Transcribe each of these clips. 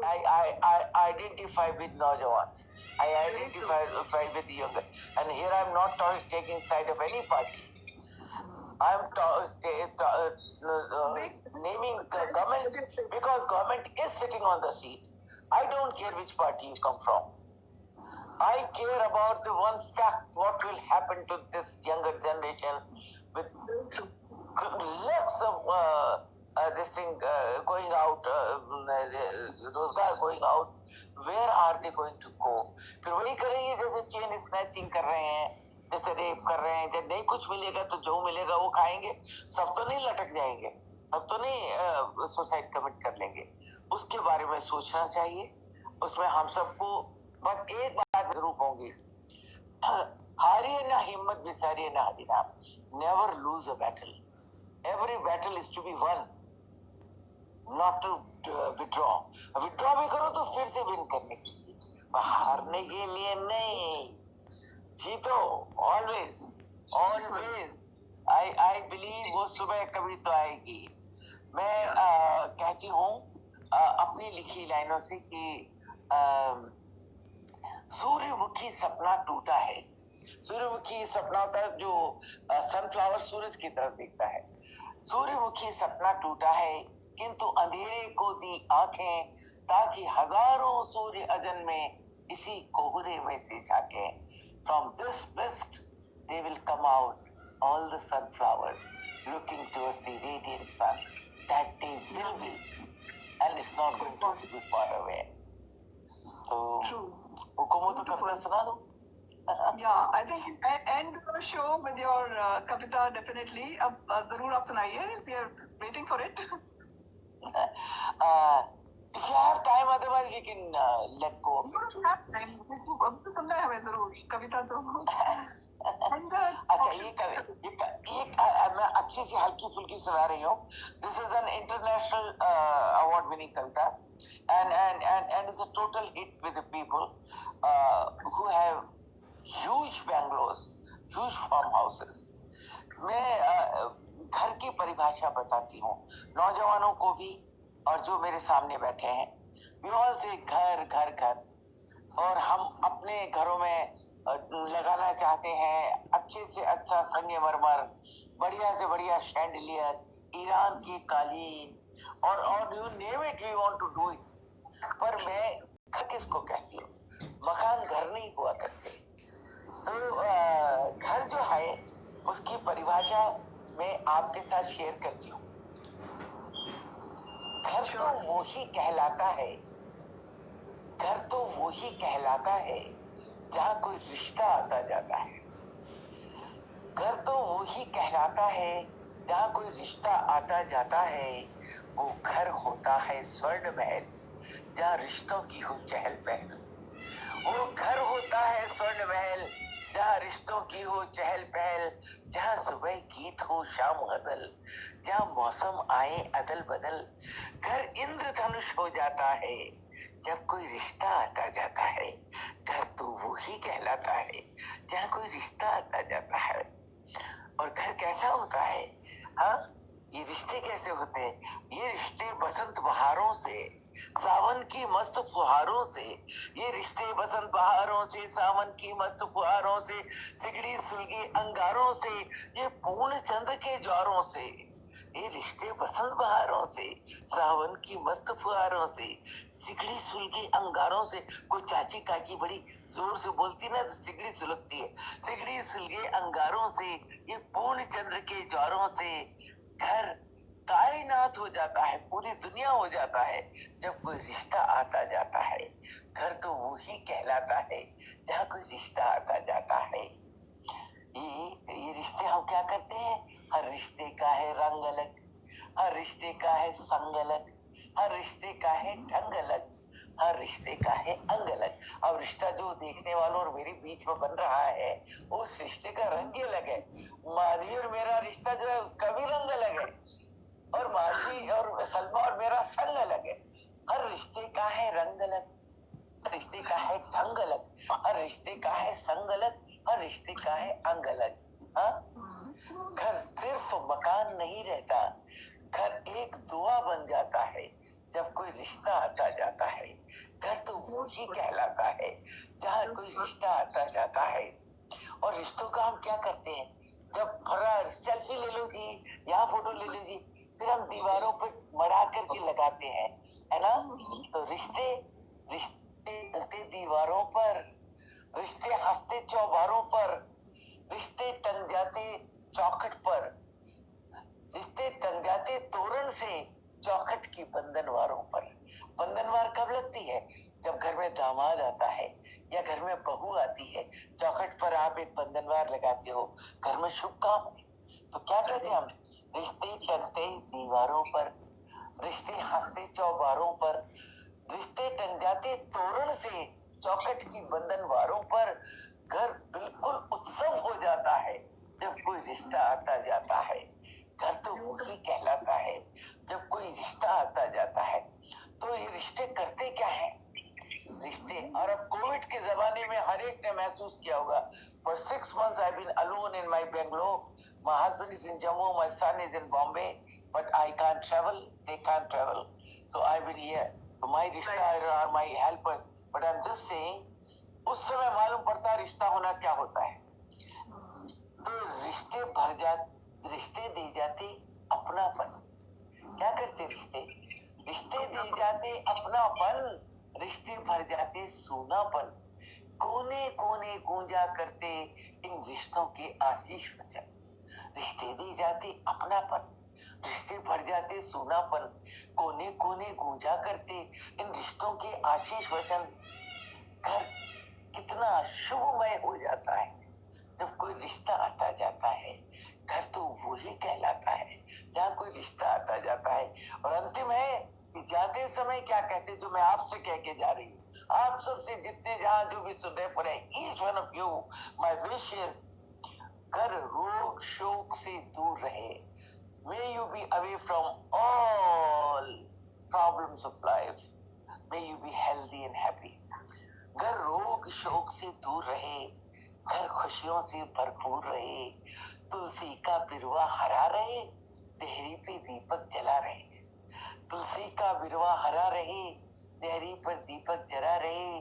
I identify with Naujawans. I identify with the younger. And here I'm not taking side of any party. I'm naming the government because government is sitting on the seat. I don't care which party you come from. I care about the one fact, what will happen to this younger generation with lots of this thing going out, रोजगार going out. Where are they going to go? फिर वही करेंगे जैसे chain snatching कर रहे हैं, जैसे rape कर रहे हैं. जब नहीं कुछ मिलेगा तो जो मिलेगा वो खाएंगे. सब तो नहीं लटक जाएंगे, सब तो नहीं सुसाइड कमिट कर लेंगे. उसके बारे में सोचना चाहिए. उसमें हम सबको बस एक बात जरूर कहूंगी, हारिए ना हिम्मत, बिसारिए ना हरिनाम. Never lose a battle. Every battle is to be won, not to withdraw. Withdraw भी करो तो फिर से विन करने के लिए, हारने के लिए नहीं. जीतो ऑलवेज ऑलवेज. आई बिलीव वो सुबह कभी तो आएगी. मैं कहती हूँ अपनी लिखी लाइनों से कि सूर्यमुखी सपना टूटा है. सूर्यमुखी सपना का जो सनफ्लावर सूरज की तरफ देखता है. सूर्यमुखी सपना टूटा है किंतु अंधेरे को दी आंखें, ताकि हजारों सूर्य अजन में इसी कोहरे में से झांके. From this mist they will come out, all the sunflowers looking towards the radiant sun. That day will be, and it's not going to be far away. So हुकुमो तो कविता सुना दो. Yeah, I think end the show with your kavita definitely. अब जरूर आप सुनाइए. We are waiting for it. If you have time, otherwise we can let go of it. अब तो सुनना है हमें जरूर कविता तो. अच्छा ये मैं अच्छी सी हल्की फुल्की सुना रही हूँ. This is an international award winning Kavita, and it's a total hit with the people who have huge bungalows, huge farmhouses. मैं घर की परिभाषा बताती हूँ नौजवानों को भी और जो मेरे सामने बैठे हैं. We all say घर घर घर, और हम अपने घरों में लगाना चाहते हैं अच्छे से अच्छा संगमरमर, बढ़िया से बढ़िया शैंडलियर, ईरान की कालीन, और you name it, we want to do it. पर मैं घर किसको कहती हूँ? मकान घर नहीं हुआ करते. तो घर जो है उसकी परिभाषा मैं आपके साथ शेयर करती हूँ. घर तो वो ही कहलाता है, घर तो वो ही कहलाता है जहाँ कोई रिश्ता आता जाता है. घर तो वो ही कहलाता है जहाँ कोई रिश्ता आता जाता है. वो घर होता है स्वर्ण महल जहाँ रिश्तों की हो चहल पहल. वो घर होता है स्वर्ण महल जहाँ रिश्तों की हो चहल पहल. जहाँ सुबह गीत हो शाम गजल, जहाँ मौसम आए अदल बदल. घर इंद्रधनुष हो जाता है जब कोई रिश्ता आता जाता है. घर तो वो ही कहलाता है जहाँ कोई रिश्ता आता जाता है. और घर कैसा होता है? हाँ, ये रिश्ते कैसे होते हैं? ये रिश्ते बसंत बहारों से, सावन की मस्त फुहारों से. ये रिश्ते बसंत बहारों से, सावन की मस्त फुहारों से, सिगड़ी सुलगी अंगारों से, ये पूर्ण चंद्र के ज्वारों से. ये रिश्ते बसंत बहारों से, सावन की मस्त फुहारों से, सिगड़ी सुलगी अंगारों से. कोई चाची काकी बड़ी जोर से बोलती ना, सिगड़ी सुलगती है. सिगड़ी सुलगे अंगारों से, ये पूर्ण चंद्र के ज्वारों से. घर कायनात हो जाता है, पूरी दुनिया हो जाता है जब कोई रिश्ता आता जाता है. घर तो वो ही कहलाता है जहाँ कोई रिश्ता आता जाता है. ये रिश्ते हम क्या करते हैं? हर रिश्ते का है रंग अलग, हर रिश्ते का है संग अलग, हर रिश्ते का है ढंग अलग, हर रिश्ते का है अंग अलग. अब रिश्ता जो देखने वालों और मेरे बीच में बन रहा है, उस रिश्ते का रंग ही अलग है. माधवी और मेरा रिश्ता जो है उसका भी रंग अलग है, और माधवी और सलमा और मेरा संग अलग है. हर रिश्ते का है रंग अलग, हर रिश्ते का है ढंग अलग, हर रिश्ते का है संग अलग, हर रिश्ते का है अंग अलग. हाँ, घर सिर्फ मकान नहीं रहता, घर एक दुआ बन जाता है जब कोई रिश्ता आता जाता है. वही कहलाता है जहाँ कोई रिश्ता आता जाता है। और रिश्तों का हम क्या करते हैं, जब फरार सेल्फी ले लो जी, यहाँ फोटो ले लो जी, फिर हम दीवारों पर मढ़ा करके लगाते हैं, है ना। तो रिश्ते रिश्ते टंगते दीवारों पर, रिश्ते हंसते चौबारों पर, रिश्ते टंग जाते चौखट पर, रिश्ते टंग जाते तोरण से चौखट की बंधनवारों पर। बंधनवार कब लगती है, जब घर में दामाद आता है या घर में बहू आती है, चौखट पर आप एक बंधनवार लगाते हो, घर में शुभ काम है। तो क्या कहते हैं हम, रिश्ते टंगते दीवारों पर, रिश्ते हंसते चौबारों पर, रिश्ते टंग जाते तोरण से चौखट की बंधनवारों पर। घर बिल्कुल उत्सव हो जाता है जब कोई रिश्ता आता जाता है। घर तो वही कहलाता है जब कोई रिश्ता आता जाता है। तो ये रिश्ते करते क्या है, रिश्ते। और अब कोविड के जमाने में हर एक ने महसूस किया होगा, for 6 months I been alone in my Bangalore, my husband is in Jammu, my son is in Bombay, but I can't travel, they can't travel, so I will here, my rishta are my helpers. But I am just saying, उस समय मालूम पड़ता है रिश्ता होना क्या होता है। तो रिश्ते भर जाते, रिश्ते दे जाते अपनापन। क्या करते रिश्ते, रिश्ते दे जाते अपनापन, रिश्ते भर जाते सूनापन। कोने कोने गूंजा करते इन रिश्तों के आशीष वचन। रिश्ते दे जाते अपनापन, रिश्ते भर जाते सूनापन, कोने कोने गूंजा करते इन रिश्तों के आशीष वचन। घर कितना शुभमय हो जाता है जब कोई रिश्ता आता जाता है। घर तो वही कहलाता है जहाँ कोई रिश्ता आता जाता है। और अंतिम है कि जाते समय क्या कहते, जो मैं आपसे कह के जा रही हूँ, आप सबसे जितने जहाँ जो भी सुन रहे, for each one of you my wish is, घर रोग शोक से दूर रहे। May you be away from all problems of life. May you be healthy and happy. घर रोग शोक से दूर रहे, घर खुशियों से भरपूर रहे, तुलसी का बिरवा हरा रहे, देहरी पे दीपक जला रहे। तुलसी का बिरवा हरा रहे, देहरी पर दीपक जला रहे।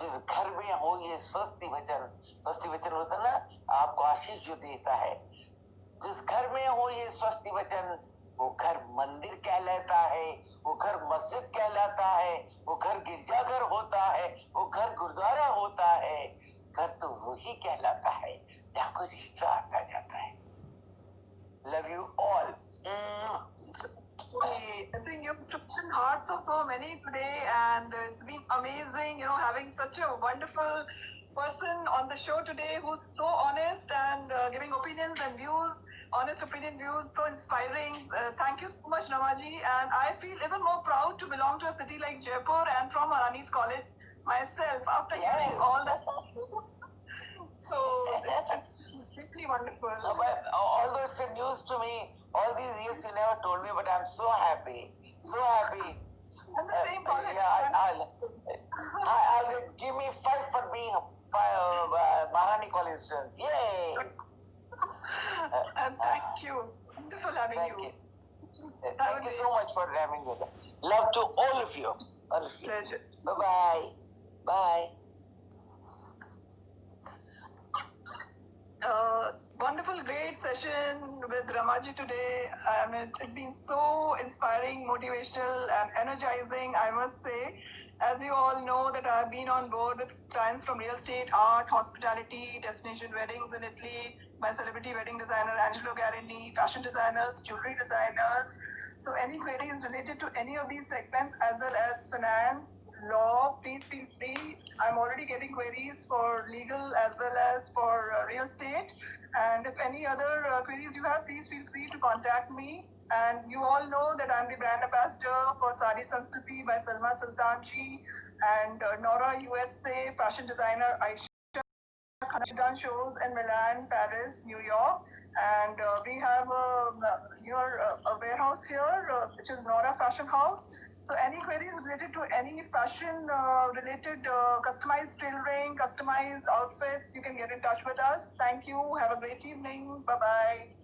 जिस घर में हो ये स्वस्ति वचन, स्वस्ति वचन होता ना आपको आशीष जो देता है, जिस घर में हो ये स्वस्ति वचन, वो घर मंदिर कहलाता है, वो घर मस्जिद कहलाता है, वो घर गिरजाघर होता है, वो घर गुरुद्वारा होता है। घर तो वही कहलाता है जहाँ कोई रिश्ता आता जाता है। Love you all. I think you've spoken hearts of so many today, and it's been amazing, having such a wonderful person on the show today who's so honest and giving opinions and views, honest opinion views, so inspiring. Thank you so much, Ramaji, and I feel even more proud to belong to a city like Jaipur and from Arani's college myself after hearing all that. So it's deeply wonderful. Although it's a news to me, all these years you never told me, but I'm so happy, so happy. And the same college. I'll give me 5 for being Mahani College students. Yay! And thank you. Wonderful having Thank you. you. Thank you so much for having me. Love to all of you. All of you. Pleasure. Bye-bye. Bye. Wonderful, great session with Ramaji today. I mean, it's been so inspiring, motivational, and energizing, I must say. As you all know, that I've been on board with clients from real estate, art, hospitality, destination weddings in Italy, my celebrity wedding designer Angelo Garini, fashion designers, jewelry designers. So any queries related to any of these segments as well as finance, law, please feel free. I'm already getting queries for legal as well as for real estate. And if any other queries you have, please feel free to contact me. And you all know that I'm the brand ambassador for Sari Sanskriti by Salma Sultanji and Nora USA fashion designer Aisha. Done shows in Milan, Paris, New York, and we have a warehouse here, which is Nora Fashion House. So any queries related to any fashion related customized tailoring, customized outfits, you can get in touch with us. Thank you. Have a great evening. Bye-bye.